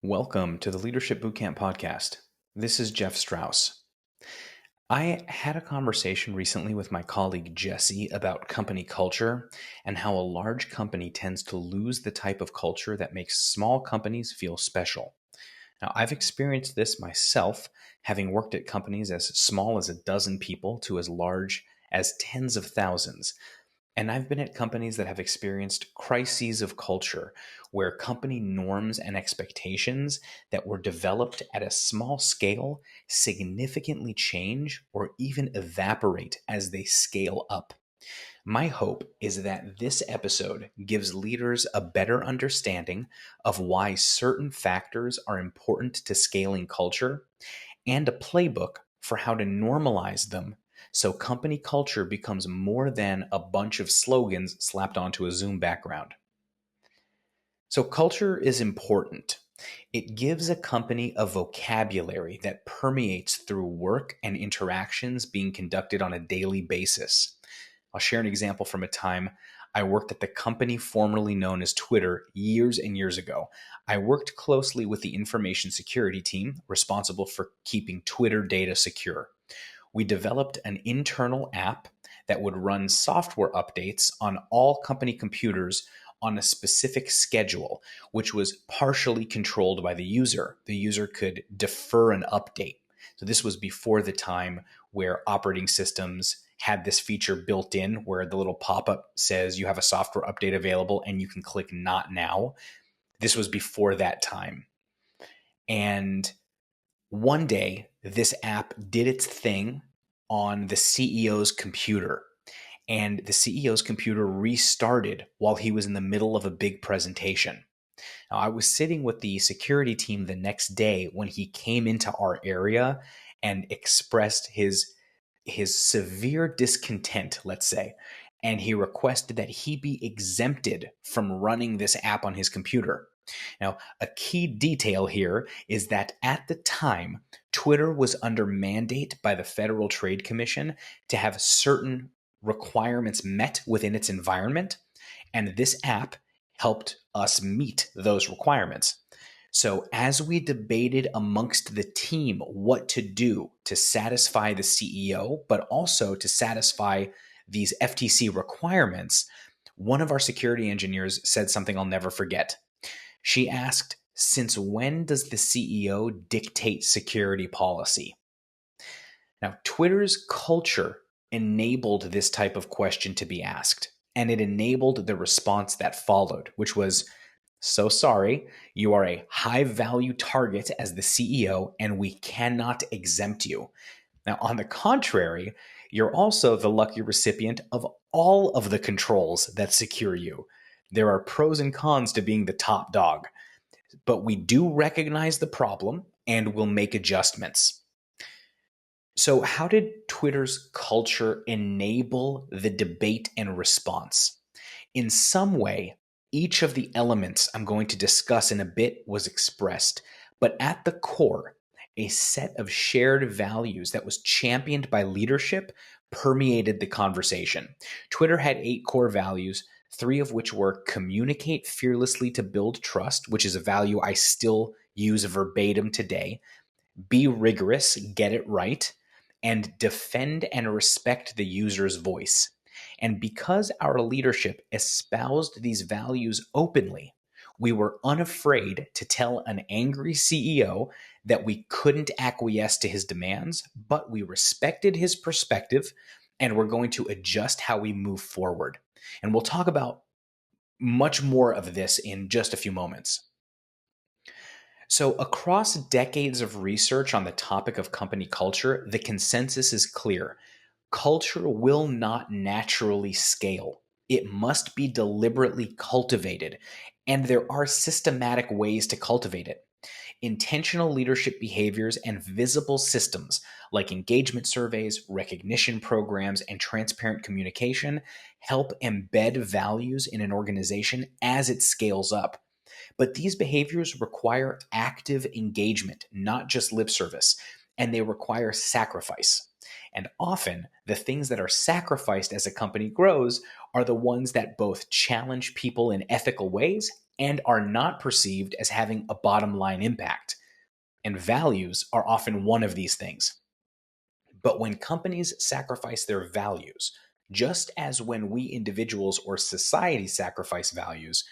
Welcome to the Leadership Bootcamp Podcast. This is Jeff Strauss. I had a conversation recently with my colleague Jesse about company culture and how a large company tends to lose the type of culture that makes small companies feel special. Now, I've experienced this myself, having worked at companies as small as 12 people to as large as tens of thousands. And I've been at companies that have experienced crises of culture, where company norms and expectations that were developed at a small scale significantly change or even evaporate as they scale up. My hope is that this episode gives leaders a better understanding of why certain factors are important to scaling culture and a playbook for how to normalize them so company culture becomes more than a bunch of slogans slapped onto a Zoom background. So culture is important. It gives a company a vocabulary that permeates through work and interactions being conducted on a daily basis. I'll share an example from a time I worked at the company formerly known as Twitter years and years ago. I worked closely with the information security team responsible for keeping Twitter data secure. We developed an internal app that would run software updates on all company computers on a specific schedule, which was partially controlled by the user. The user could defer an update. So this was before the time where operating systems had this feature built in where the little pop-up says you have a software update available and you can click not now. This was before that time. And one day, this app did its thing on the CEO's computer, and the CEO's computer restarted while he was in the middle of a big presentation. Now, I was sitting with the security team the next day when he came into our area and expressed his severe discontent, let's say, and he requested that he be exempted from running this app on his computer. Now, a key detail here is that at the time, Twitter was under mandate by the Federal Trade Commission to have certain requirements met within its environment, and this app helped us meet those requirements. So as we debated amongst the team what to do to satisfy the CEO, but also to satisfy these FTC requirements, one of our security engineers said something I'll never forget. She asked, "Since when does the CEO dictate security policy?" Now, Twitter's culture enabled this type of question to be asked, and it enabled the response that followed, which was, "So sorry, you are a high-value target as the CEO, and we cannot exempt you." Now, on the contrary, you're also the lucky recipient of all of the controls that secure you. There are pros and cons to being the top dog, but we do recognize the problem and will make adjustments. So how did Twitter's culture enable the debate and response? In some way, each of the elements I'm going to discuss in a bit was expressed, but at the core, a set of shared values that was championed by leadership permeated the conversation. Twitter had 8 core values, 3 of which were communicate fearlessly to build trust, which is a value I still use verbatim today, be rigorous, get it right, and defend and respect the user's voice. And because our leadership espoused these values openly, we were unafraid to tell an angry CEO that we couldn't acquiesce to his demands, but we respected his perspective and we're going to adjust how we move forward. And we'll talk about much more of this in just a few moments. So across decades of research on the topic of company culture, the consensus is clear. Culture will not naturally scale. It must be deliberately cultivated, and there are systematic ways to cultivate it. Intentional leadership behaviors and visible systems like engagement surveys, recognition programs, and transparent communication help embed values in an organization as it scales up. But these behaviors require active engagement, not just lip service, and they require sacrifice. And often, the things that are sacrificed as a company grows are the ones that both challenge people in ethical ways and are not perceived as having a bottom line impact. And values are often one of these things. But when companies sacrifice their values, just as when we individuals or society sacrifice values,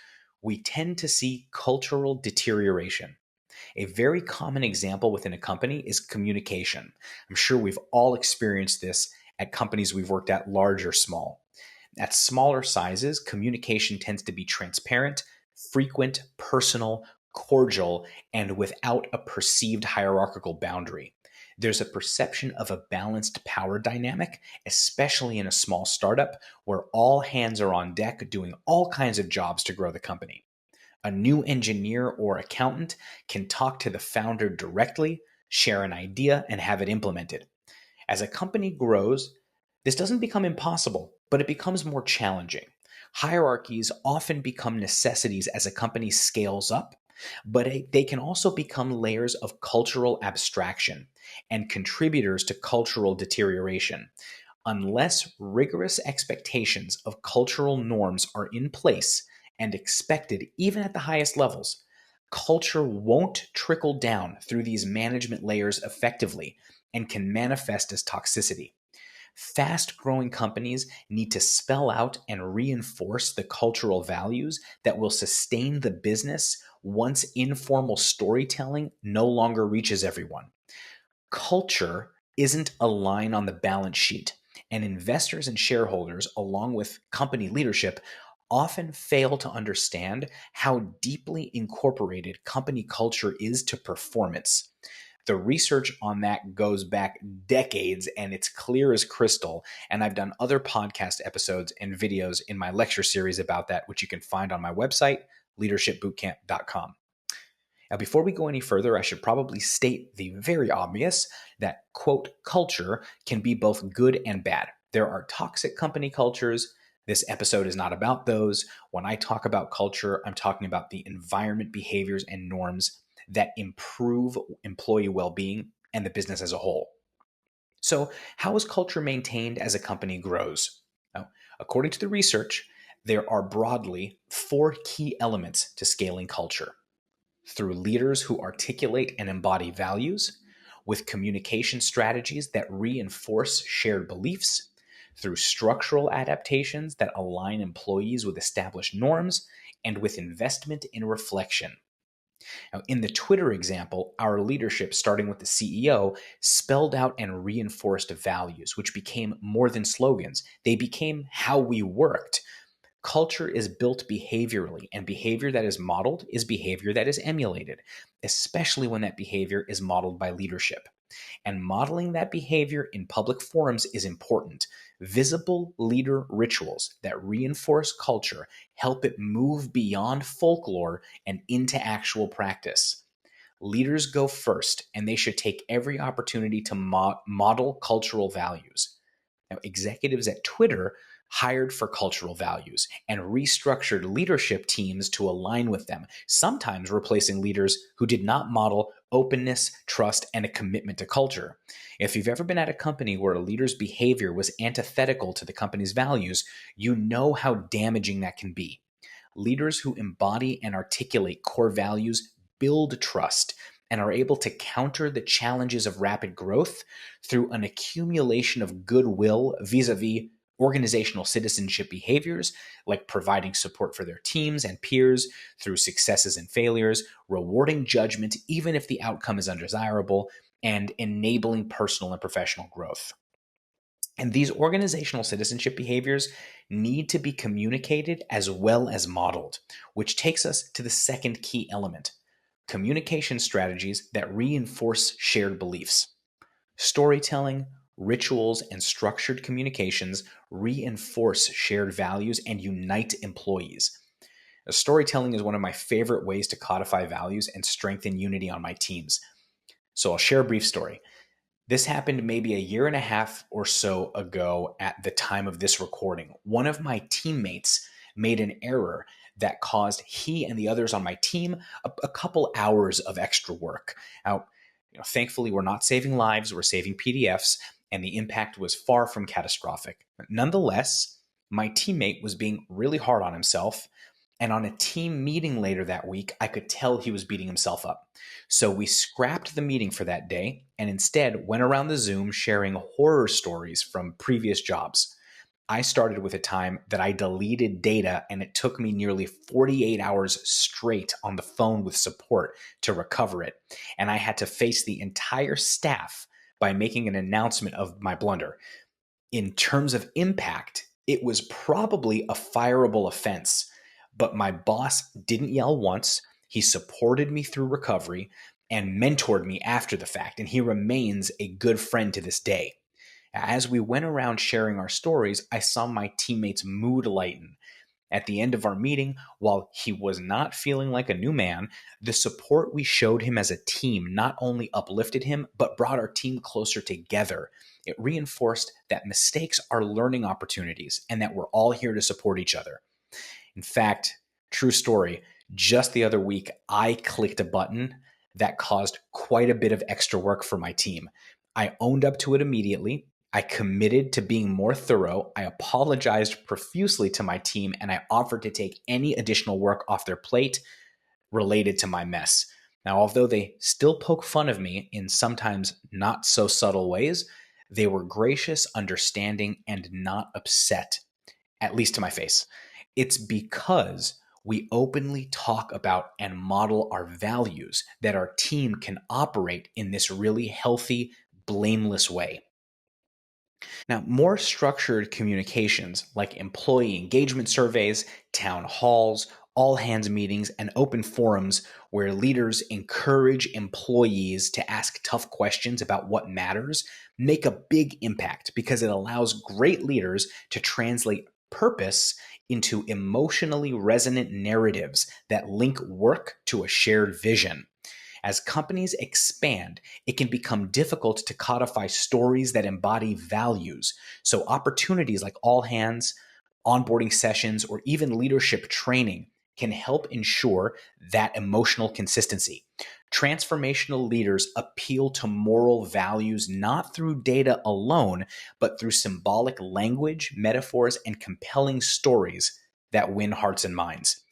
we tend to see cultural deterioration. A very common example within a company is communication. I'm sure we've all experienced this at companies we've worked at, large or small. At smaller sizes, communication tends to be transparent, frequent, personal, cordial, and without a perceived hierarchical boundary. There's a perception of a balanced power dynamic, especially in a small startup where all hands are on deck doing all kinds of jobs to grow the company. A new engineer or accountant can talk to the founder directly, share an idea, and have it implemented. As a company grows, this doesn't become impossible, but it becomes more challenging. Hierarchies often become necessities as a company scales up, but they can also become layers of cultural abstraction and contributors to cultural deterioration. Unless rigorous expectations of cultural norms are in place and expected even at the highest levels, culture won't trickle down through these management layers effectively and can manifest as toxicity. Fast-growing companies need to spell out and reinforce the cultural values that will sustain the business once informal storytelling no longer reaches everyone. Culture isn't a line on the balance sheet, and investors and shareholders, along with company leadership, often fail to understand how deeply incorporated company culture is to performance. The research on that goes back decades and it's clear as crystal. And I've done other podcast episodes and videos in my lecture series about that, which you can find on my website, leadershipbootcamp.com. Now, before we go any further, I should probably state the very obvious that, quote, culture can be both good and bad. There are toxic company cultures. This episode is not about those. When I talk about culture, I'm talking about the environment, behaviors, and norms that improve employee well-being and the business as a whole. So, how is culture maintained as a company grows? Now, according to the research, there are broadly 4 key elements to scaling culture: through leaders who articulate and embody values, with communication strategies that reinforce shared beliefs, through structural adaptations that align employees with established norms, and with investment in reflection. Now, in the Twitter example, our leadership, starting with the CEO, spelled out and reinforced values, which became more than slogans. They became how we worked. Culture is built behaviorally, and behavior that is modeled is behavior that is emulated, especially when that behavior is modeled by leadership. And modeling that behavior in public forums is important. Visible leader rituals that reinforce culture help it move beyond folklore and into actual practice. Leaders go first, and they should take every opportunity to model cultural values. Now, executives at Twitter hired for cultural values and restructured leadership teams to align with them, sometimes replacing leaders who did not model openness, trust, and a commitment to culture. If you've ever been at a company where a leader's behavior was antithetical to the company's values, you know how damaging that can be. Leaders who embody and articulate core values build trust and are able to counter the challenges of rapid growth through an accumulation of goodwill vis-a-vis organizational citizenship behaviors, like providing support for their teams and peers through successes and failures, rewarding judgment even if the outcome is undesirable, and enabling personal and professional growth. And these organizational citizenship behaviors need to be communicated as well as modeled, which takes us to the second key element: communication strategies that reinforce shared beliefs. Storytelling, rituals, and structured communications reinforce shared values and unite employees. Storytelling is one of my favorite ways to codify values and strengthen unity on my teams. So I'll share a brief story. This happened maybe a year and a half or so ago at the time of this recording. One of my teammates made an error that caused he and the others on my team a couple hours of extra work. Now, thankfully, we're not saving lives, we're saving PDFs, and the impact was far from catastrophic. Nonetheless, my teammate was being really hard on himself And on a team meeting later that week, I could tell he was beating himself up. So we scrapped the meeting for that day and instead went around the Zoom sharing horror stories from previous jobs. I started with a time that I deleted data and it took me nearly 48 hours straight on the phone with support to recover it. And I had to face the entire staff by making an announcement of my blunder. In terms of impact, it was probably a fireable offense, but my boss didn't yell once. He supported me through recovery and mentored me after the fact, and he remains a good friend to this day. As we went around sharing our stories, I saw my teammates' mood lighten. At the end of our meeting, while he was not feeling like a new man, the support we showed him as a team not only uplifted him, but brought our team closer together. It reinforced that mistakes are learning opportunities and that we're all here to support each other. In fact, true story, just the other week, I clicked a button that caused quite a bit of extra work for my team. I owned up to it immediately. I committed to being more thorough. I apologized profusely to my team, and I offered to take any additional work off their plate related to my mess. Now, although they still poke fun of me in sometimes not so subtle ways, they were gracious, understanding, and not upset, at least to my face. It's because we openly talk about and model our values that our team can operate in this really healthy, blameless way. Now, more structured communications like employee engagement surveys, town halls, all hands meetings, and open forums where leaders encourage employees to ask tough questions about what matters make a big impact because it allows great leaders to translate purpose into emotionally resonant narratives that link work to a shared vision. As companies expand, it can become difficult to codify stories that embody values. So opportunities like all hands, onboarding sessions, or even leadership training can help ensure that emotional consistency. Transformational leaders appeal to moral values not through data alone, but through symbolic language, metaphors, and compelling stories that win hearts and minds.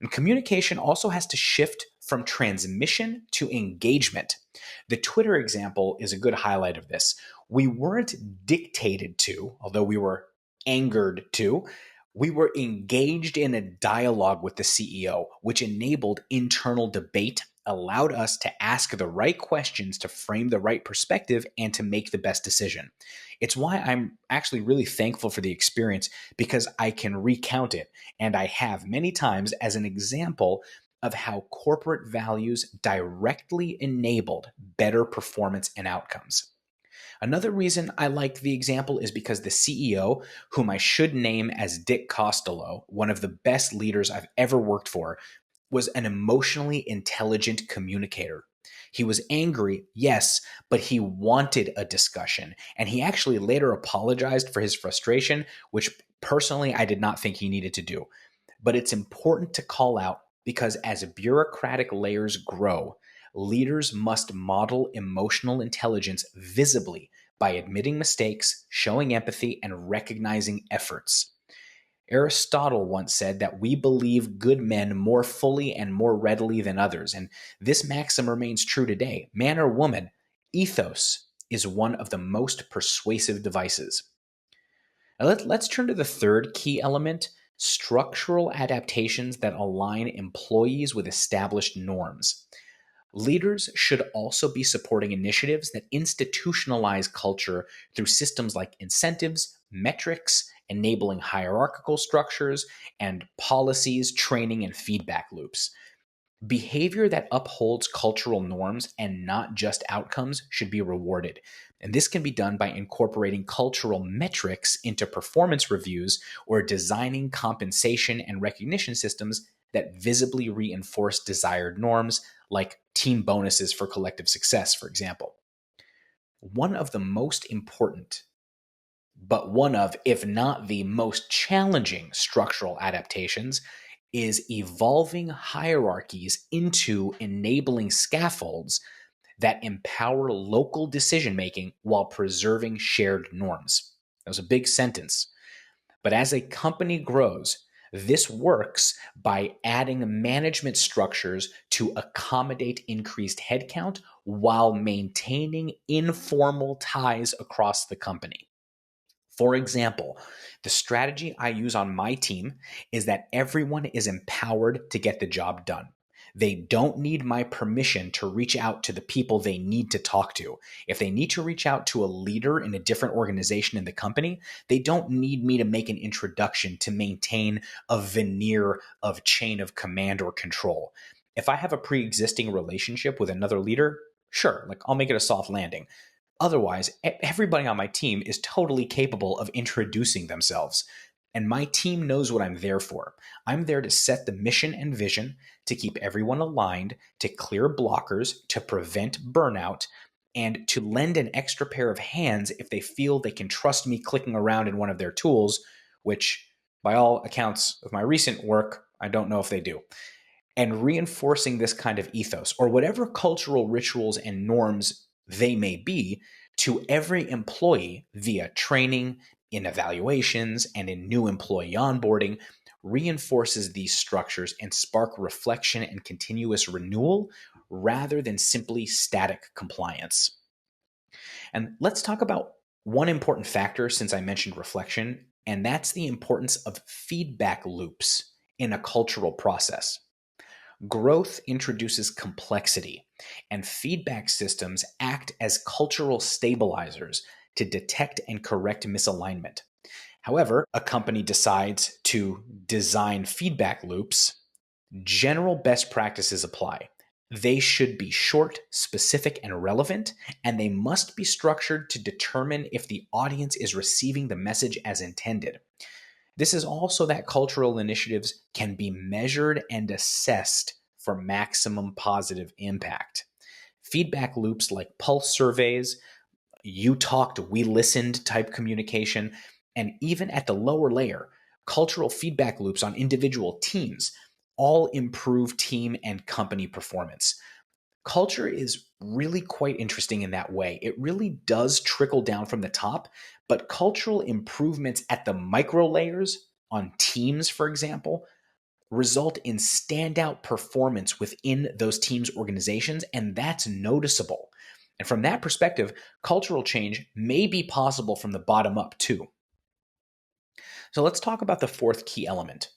And communication also has to shift from transmission to engagement. The Twitter example is a good highlight of this. We weren't dictated to, although we were angered to. We were engaged in a dialogue with the CEO, which enabled internal debate, allowed us to ask the right questions to frame the right perspective and to make the best decision. It's why I'm actually really thankful for the experience because I can recount it, and I have many times as an example of how corporate values directly enabled better performance and outcomes. Another reason I like the example is because the CEO, whom I should name as Dick Costello, one of the best leaders I've ever worked for, was an emotionally intelligent communicator. He was angry, yes, but he wanted a discussion. And he actually later apologized for his frustration, which personally I did not think he needed to do. But it's important to call out because as bureaucratic layers grow, leaders must model emotional intelligence visibly by admitting mistakes, showing empathy, and recognizing efforts. Aristotle once said that we believe good men more fully and more readily than others, and this maxim remains true today. Man or woman, ethos is one of the most persuasive devices. Now let's turn to the third key element, structural adaptations that align employees with established norms. Leaders should also be supporting initiatives that institutionalize culture through systems like incentives, metrics, enabling hierarchical structures, and policies, training, and feedback loops. Behavior that upholds cultural norms and not just outcomes should be rewarded. And this can be done by incorporating cultural metrics into performance reviews or designing compensation and recognition systems that visibly reinforce desired norms, like team bonuses for collective success, for example. One of the most important, but one of, if not the most challenging structural adaptations is evolving hierarchies into enabling scaffolds that empower local decision-making while preserving shared norms. That was a big sentence. But as a company grows, This works by adding management structures to accommodate increased headcount while maintaining informal ties across the company. For example, the strategy I use on my team is that everyone is empowered to get the job done. They don't need my permission to reach out to the people they need to talk to. If they need to reach out to a leader in a different organization in the company, they don't need me to make an introduction to maintain a veneer of chain of command or control. If I have a pre-existing relationship with another leader, sure, I'll make it a soft landing. Otherwise, everybody on my team is totally capable of introducing themselves. And my team knows what I'm there for. I'm there to set the mission and vision, to keep everyone aligned, to clear blockers, to prevent burnout, and to lend an extra pair of hands if they feel they can trust me clicking around in one of their tools, which, by all accounts of my recent work, I don't know if they do. And reinforcing this kind of ethos, or whatever cultural rituals and norms they may be, to every employee via training, in evaluations, and in new employee onboarding, reinforces these structures and spark reflection and continuous renewal rather than simply static compliance. And let's talk about one important factor since I mentioned reflection, and that's the importance of feedback loops in a cultural process. Growth introduces complexity, and feedback systems act as cultural stabilizers to detect and correct misalignment. However, a company decides to design feedback loops, general best practices apply. They should be short, specific, and relevant, and they must be structured to determine if the audience is receiving the message as intended. This is also that cultural initiatives can be measured and assessed for maximum positive impact. Feedback loops like pulse surveys, you talked, we listened type communication, and even at the lower layer, cultural feedback loops on individual teams all improve team and company performance. Culture is really quite interesting in that way. It really does trickle down from the top, but cultural improvements at the micro layers on teams, for example, result in standout performance within those teams' organizations, and that's noticeable. And from that perspective, cultural change may be possible from the bottom up too. So let's talk about the fourth key element.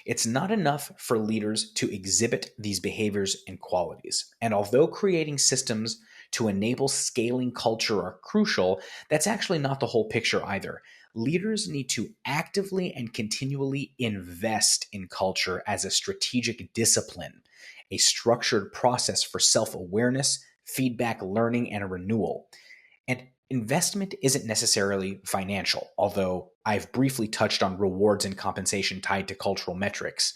It's not enough for leaders to exhibit these behaviors and qualities. And although creating systems to enable scaling culture are crucial, that's actually not the whole picture either. Leaders need to actively and continually invest in culture as a strategic discipline, a structured process for self-awareness, feedback, learning, and renewal. And investment isn't necessarily financial, although I've briefly touched on rewards and compensation tied to cultural metrics.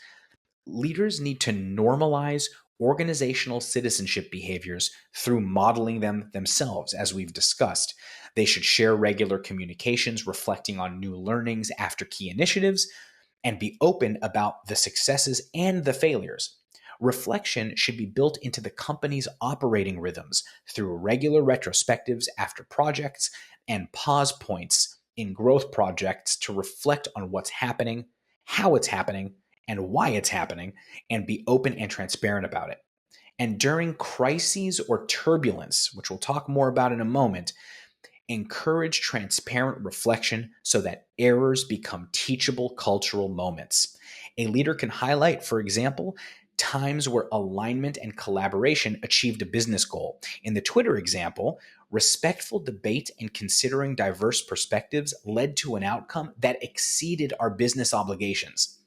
Leaders need to normalize organizational citizenship behaviors through modeling them themselves, as we've discussed. They should share regular communications reflecting on new learnings after key initiatives and be open about the successes and the failures. Reflection should be built into the company's operating rhythms through regular retrospectives after projects and pause points in growth projects to reflect on what's happening, how it's happening, and why it's happening, and be open and transparent about it. And during crises or turbulence, which we'll talk more about in a moment, encourage transparent reflection so that errors become teachable cultural moments. A leader can highlight, for example, times where alignment and collaboration achieved a business goal. In the Twitter example, respectful debate and considering diverse perspectives led to an outcome that exceeded our business obligations.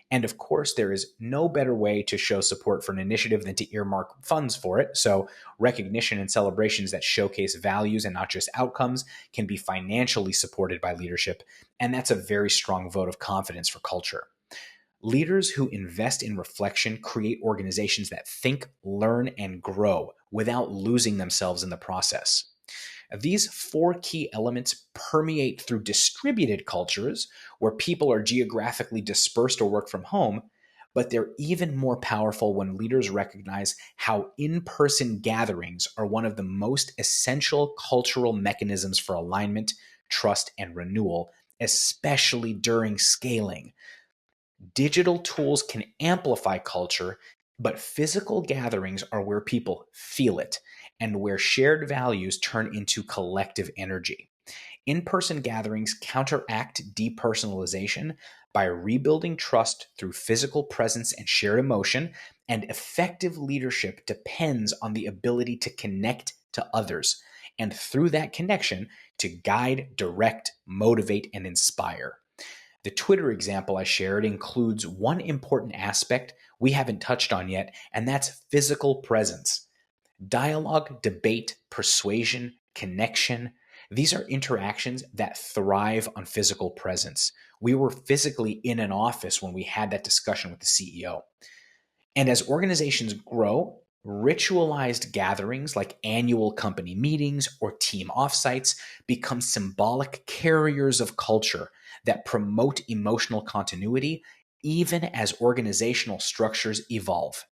And of course, there is no better way to show support for an initiative than to earmark funds for it. So recognition and celebrations that showcase values and not just outcomes can be financially supported by leadership. And that's a very strong vote of confidence for culture. Leaders who invest in reflection create organizations that think, learn, and grow without losing themselves in the process. These four key elements permeate through distributed cultures where people are geographically dispersed or work from home, but they're even more powerful when leaders recognize how in-person gatherings are one of the most essential cultural mechanisms for alignment, trust, and renewal, especially during scaling. Digital tools can amplify culture, but physical gatherings are where people feel it and where shared values turn into collective energy. In-person gatherings counteract depersonalization by rebuilding trust through physical presence and shared emotion, and effective leadership depends on the ability to connect to others, and through that connection, to guide, direct, motivate, and inspire. The Twitter example I shared includes one important aspect we haven't touched on yet, and that's physical presence. Dialogue, debate, persuasion, connection, these are interactions that thrive on physical presence. We were physically in an office when we had that discussion with the CEO. And as organizations grow, ritualized gatherings like annual company meetings or team offsites become symbolic carriers of culture that promote emotional continuity even as organizational structures evolve.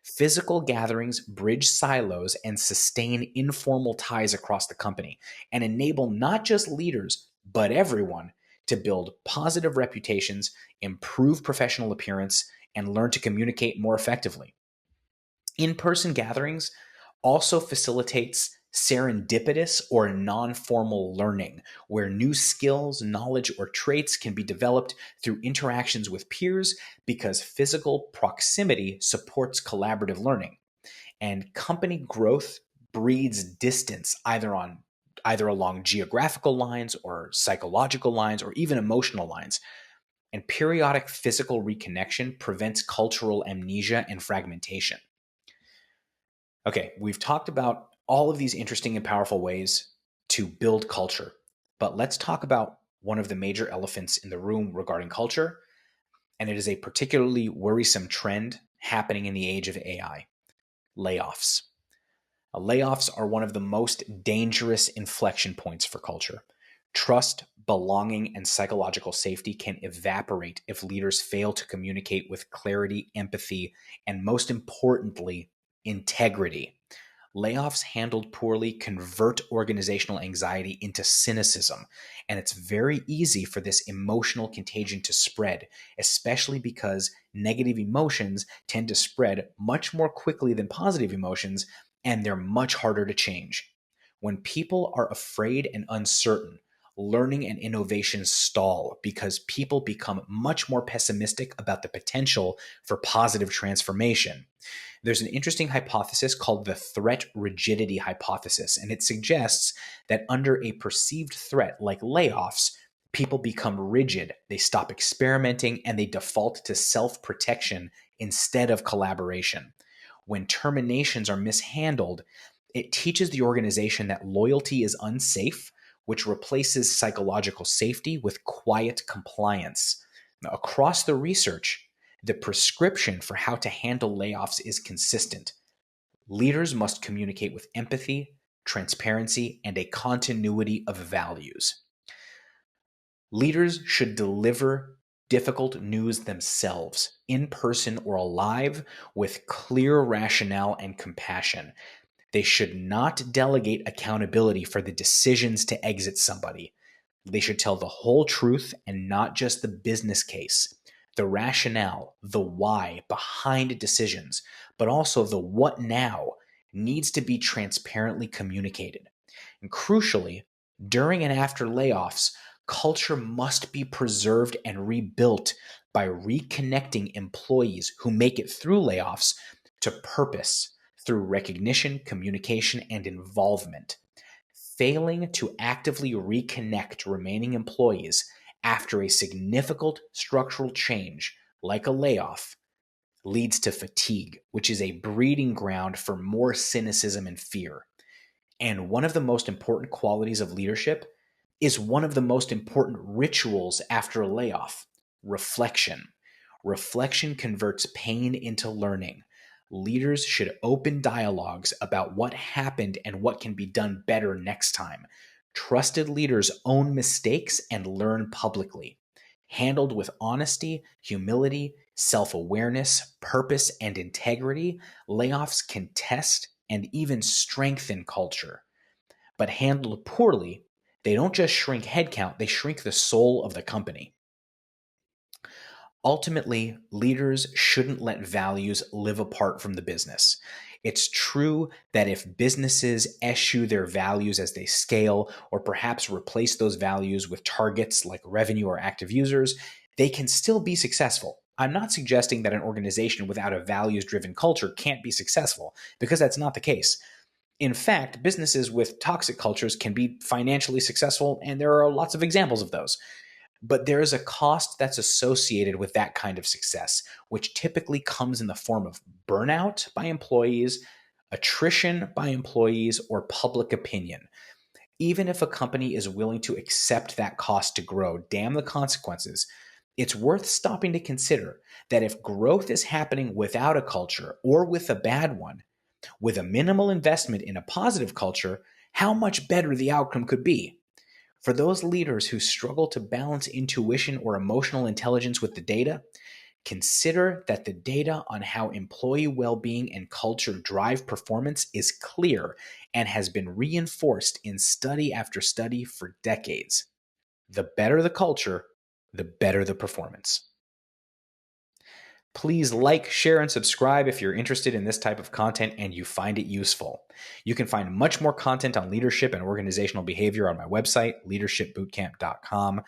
Physical gatherings bridge silos and sustain informal ties across the company and enable not just leaders, but everyone to build positive reputations, improve professional appearance, and learn to communicate more effectively. In-person gatherings also facilitates serendipitous or non-formal learning, where new skills, knowledge, or traits can be developed through interactions with peers because physical proximity supports collaborative learning. And company growth breeds distance either along geographical lines or psychological lines or even emotional lines. And periodic physical reconnection prevents cultural amnesia and fragmentation. Okay, we've talked about all of these interesting and powerful ways to build culture, but let's talk about one of the major elephants in the room regarding culture, and it is a particularly worrisome trend happening in the age of AI: layoffs. Layoffs are one of the most dangerous inflection points for culture. Trust, belonging, and psychological safety can evaporate if leaders fail to communicate with clarity, empathy, and most importantly, integrity. Layoffs handled poorly convert organizational anxiety into cynicism, and it's very easy for this emotional contagion to spread, especially because negative emotions tend to spread much more quickly than positive emotions, and they're much harder to change. When people are afraid and uncertain, learning and innovation stall because people become much more pessimistic about the potential for positive transformation. There's an interesting hypothesis called the threat rigidity hypothesis, and it suggests that under a perceived threat like layoffs, people become rigid, they stop experimenting, and they default to self-protection instead of collaboration. When terminations are mishandled, it teaches the organization that loyalty is unsafe, which replaces psychological safety with quiet compliance. Now, across the research, the prescription for how to handle layoffs is consistent. Leaders must communicate with empathy, transparency, and a continuity of values. Leaders should deliver difficult news themselves, in person or live, with clear rationale and compassion. They should not delegate accountability for the decisions to exit somebody. They should tell the whole truth and not just the business case, the rationale, the why behind decisions, but also the what now needs to be transparently communicated. And crucially, during and after layoffs, culture must be preserved and rebuilt by reconnecting employees who make it through layoffs to purpose through recognition, communication, and involvement. Failing to actively reconnect remaining employees after a significant structural change, like a layoff, leads to fatigue, which is a breeding ground for more cynicism and fear. And one of the most important qualities of leadership is one of the most important rituals after a layoff: reflection. Reflection converts pain into learning. Leaders should open dialogues about what happened and what can be done better next time. Trusted leaders own mistakes and learn publicly. Handled with honesty, humility, self-awareness, purpose, and integrity, layoffs can test and even strengthen culture. But handled poorly, they don't just shrink headcount, they shrink the soul of the company. Ultimately, leaders shouldn't let values live apart from the business. It's true that if businesses eschew their values as they scale, or perhaps replace those values with targets like revenue or active users, they can still be successful. I'm not suggesting that an organization without a values-driven culture can't be successful, because that's not the case. In fact, businesses with toxic cultures can be financially successful, and there are lots of examples of those. But there is a cost that's associated with that kind of success, which typically comes in the form of burnout by employees, attrition by employees, or public opinion. Even if a company is willing to accept that cost to grow, damn the consequences, it's worth stopping to consider that if growth is happening without a culture or with a bad one, with a minimal investment in a positive culture, how much better the outcome could be. For those leaders who struggle to balance intuition or emotional intelligence with the data, consider that the data on how employee well-being and culture drive performance is clear and has been reinforced in study after study for decades. The better the culture, the better the performance. Please like, share, and subscribe if you're interested in this type of content and you find it useful. You can find much more content on leadership and organizational behavior on my website, leadershipbootcamp.com.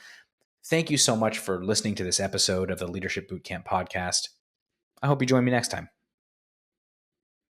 Thank you so much for listening to this episode of the Leadership Bootcamp Podcast. I hope you join me next time.